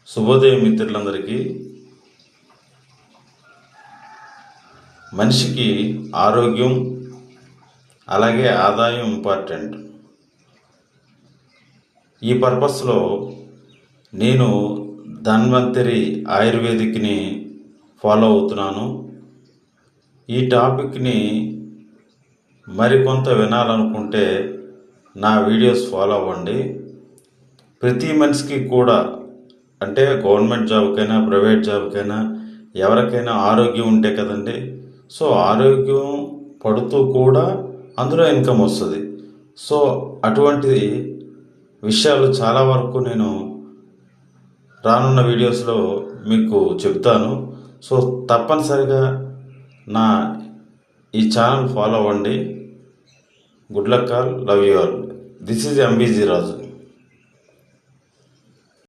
శుభోదయం మిత్రులందరికీ. మనిషికి ఆరోగ్యం అలాగే ఆదాయం ఇంపార్టెంట్. ఈ పర్పస్లో నేను ధన్వంతరి ఆయుర్వేదిక్ని ఫాలో అవుతున్నాను. ఈ టాపిక్ని మరికొంత వినాలనుకుంటే నా వీడియోస్ ఫాలో అవ్వండి. ప్రతి మనిషికి కూడా, అంటే గవర్నమెంట్ జాబ్కైనా ప్రైవేట్ జాబ్కైనా ఎవరికైనా ఆరోగ్యం ఉంటే కదండి. సో ఆరోగ్యం పడుతూ కూడా అందులో ఇన్కమ్ వస్తుంది. సో అటువంటి విషయాలు చాలా వరకు నేను రానున్న వీడియోస్లో మీకు చెప్తాను. సో తప్పనిసరిగా నా ఈ ఛానల్ ఫాలో అవ్వండి. Good luck all, love you all. This is MBG Raju.